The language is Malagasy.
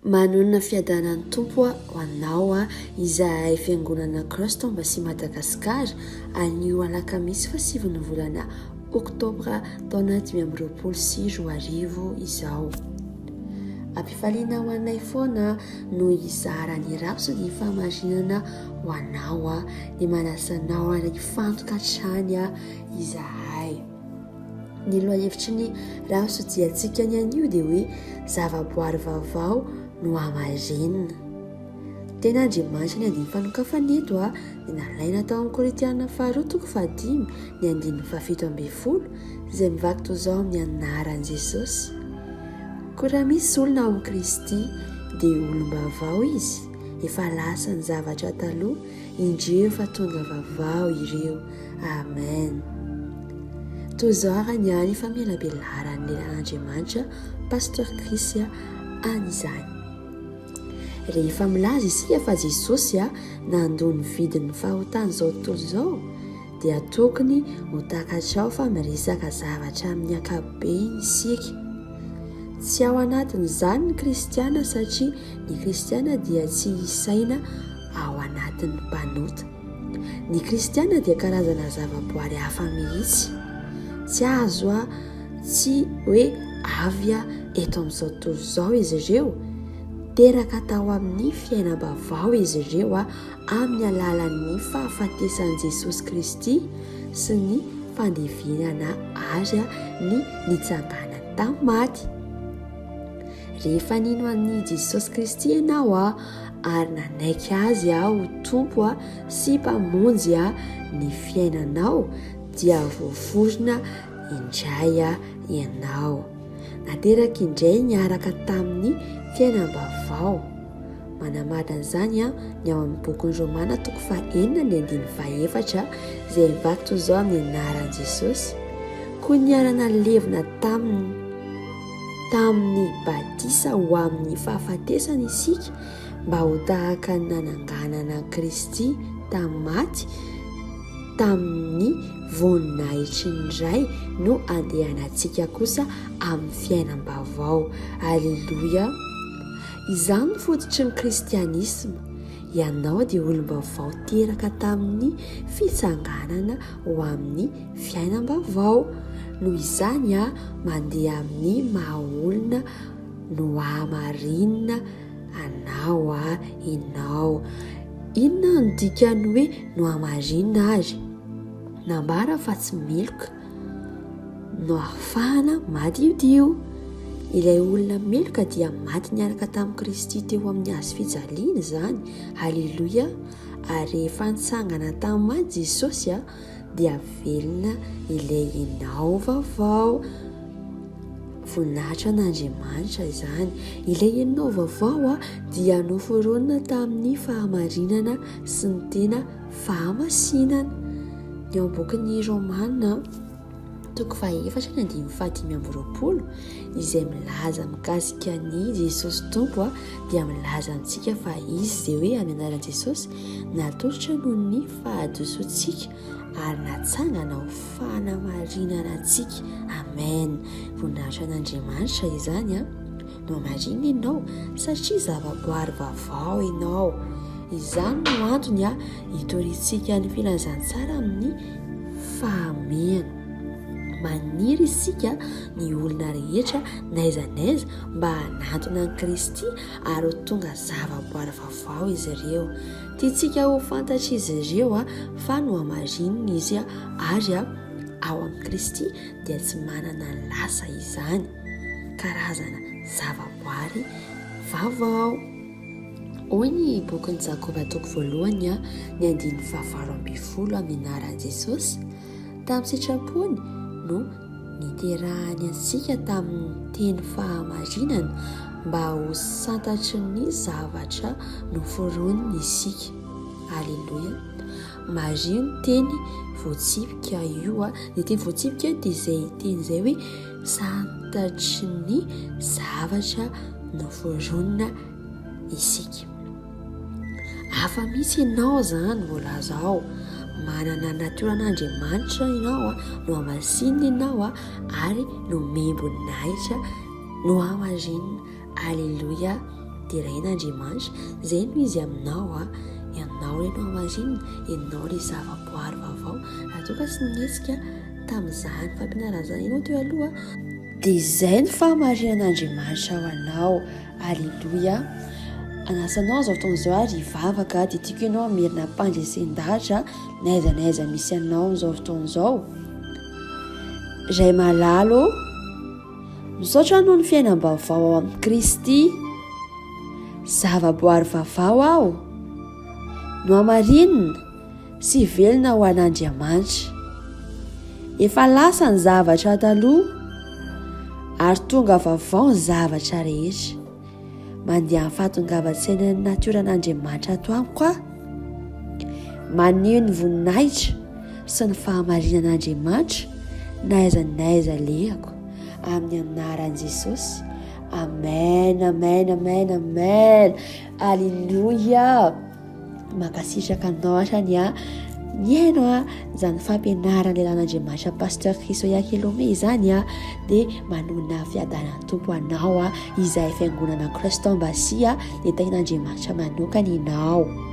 manonona fiadanan'ny tompo ho anao izahay fiangonana Kristo Ambasy Madagasikara anio alakamisy 7 volana oktobra taona 2024 izao. Ampifaliana ho anay foana no izarany rapso ny famarinana ho anao ny manasanao ary fantoka hatrany izahay. Ny lohahevitry ny rapso dia antsika ny anio dia hoe zavaboary vaovao no amarinina. Tena Andriamanitra ny andiny fanokafana eto ny nalaina tao amin'ny Korintiana 2:5 ny andiny 7:12 izay mivaky toy izao amin'ny anaran'i Jesosy. Koa raha misy olona ao Kristy dia olom-baovao izy, efa lasa ny zavatra taloha, indreo efa tonga vaovao ireo. Amen. Toy izao ary ny any famelabelaran'ny lelan'Andriamanitra Pasteur Krisy an'izany. Rehefa milaza isika fa Jesosy nandony vidin'ny fahotana izao tontolo izao dia tokony ho takatrao fa miresaka zavatra amin'ny ankapobeny isika. Tsy ao anatin'izany ny kristiana satria ny kristiana dia tsy isaina ao anatin'ny mpanota. Ny kristiana dia karazana zavaboary hafa mihitsy. Tsy azo tsy hoe avy eto amin'izao tontolo izao izy ireo. Teraka tao amin'ny fiainam-baovao izy ireo amin'ny alalan'ny fahafatesan'i Jesosy Kristy sy ny fandevenana azy ny nitsanganany tamin'ny maty. Rehefa nino an'i Jesosy Kristy ianao ary nanaiky azy ho tompo sy mpamonjy ny fiainanao dia voaforona indray ianao. Nateraka indray niaraka tamin'ny fiainam-baovao. Manamarina izany ny ao amin'ny bokin'ny Romana 9:4 izay mivaky toy izao amin'ny anaran'i Jesosy. Koa niarana levina tamin'ny batisa ho amin'ny fahafatesana isika mba ho tahaka ny nananganana Kristy tamin'ny maty, tamin'ny voninahitry ny ray no andehanantsika kosa amin'ny fiainam-baovao. Alleluia. Izany ny fototry ny kristianisma. Ianao dia olom-baovao teraka tamin'ny fitsanganana ho amin'ny fiainam-baovao. Noho izany mandeha amin'ny mahaolona no amarinina anao inao. Inona no dikany hoe no amarinina ary? Nambara fa tsy meloka no ahafahana madiodio. Ilay olona meloka dia maty niaraka tamin'i Kristy teo amin'ny hazo fijaliana izany. Halleluia. Ary rehefa nitsangana tamin'ny maty Jesosy dia velona ilay inao vaovao. Voninahitra an'Andriamanitra izany. Ilay inao vaovao dia noforonina tamin'ny fahamarinana sy ny tena fahamasinana. Ny ao bokin'ny Romana 4:5 izay milaza mikasika ny Jesosy tompo dia milaza amintsika fa izy izay hoe amin'ny anaran'i Jesosy natolotra noho ny fahadosontsika ary natsangana ho fanamarinana antsika. Amen. Voninahitra an'Andriamanitra izany no amarina ianao satria zavaboary vaovao ianao. Izany no antony hitorintsika ny filazantsara amin'ny fahamehana. Maniry isika ny olona rehetra n'aiza n'aiza mba hanantona an'i Kristy ary ho tonga zavaboary vaovao izy ireo. Tiantsika ho fantatra izy ireo fa no amarinina izy ary ao amin'i Kristy dia tsy manana lasa izany. Karazana zavaboary vaovao. Hoy ny bokin'ny Jakoba 1:1 ny andiny 12 amin'ny anaran'i Jesosy. Tamin'ny sitrapony no niterahany antsika tamin'ny teny fahamarinana mba ho santatry ny zavatra noforoniny isika. Alleluia. Marino ny teny voatsipika io. Ny teny voatsipika dia izay teny izay hoe santatry ny zavatra noforonina isika. Hafa misy ianao zany mbola zao. Manana natoran'Andriamanitra ianao no amasinina ianao ary no membonahitra no amarinina. Alleluia. terahin'Andriamanitra zay no izy aminao ianao ianao marinina ianao ilay zavaboary vaovao atoka sy nihetsika tamin'izany fampianarazana ianao teo aloha dia izay ny fahamarinan'Andriamanitra ho anao. Alleluia. Anasanao zao fotoan'izao ary hivavaka dia tiako ianao hamerina mpandresin-dahatra n'aiza misy anao zao fotoan'izao. Ray malalo misaotra noho ny fiainam-baovao ao amin'ny Kristy, zavaboary vaovao aho no amarinina sy velona ho an'Andriamanitra. Efa lasa ny zavatra taloha ary tonga vaovao ny zavatra rehetra. Mandeha amin'ny fahatongavan-tsainan'ny natioran'Andriamanitra ato amiko aho. Maneho ny voninahitra sy ny fahamarinan'Andriamanitra n'aiza lehako amin'ny anaran'i Jesosy. Amen, amen, amen, amen. Alleluia. Mankasitraka anao hatrany niaino izany fampianarana lelan'Andriamanitra Pasteur Kristoya Kilome izany dia manona fiadanan'ny tompo anao izay fiangonana Kristombasia dia tain'Andriamanitra manokana ianao.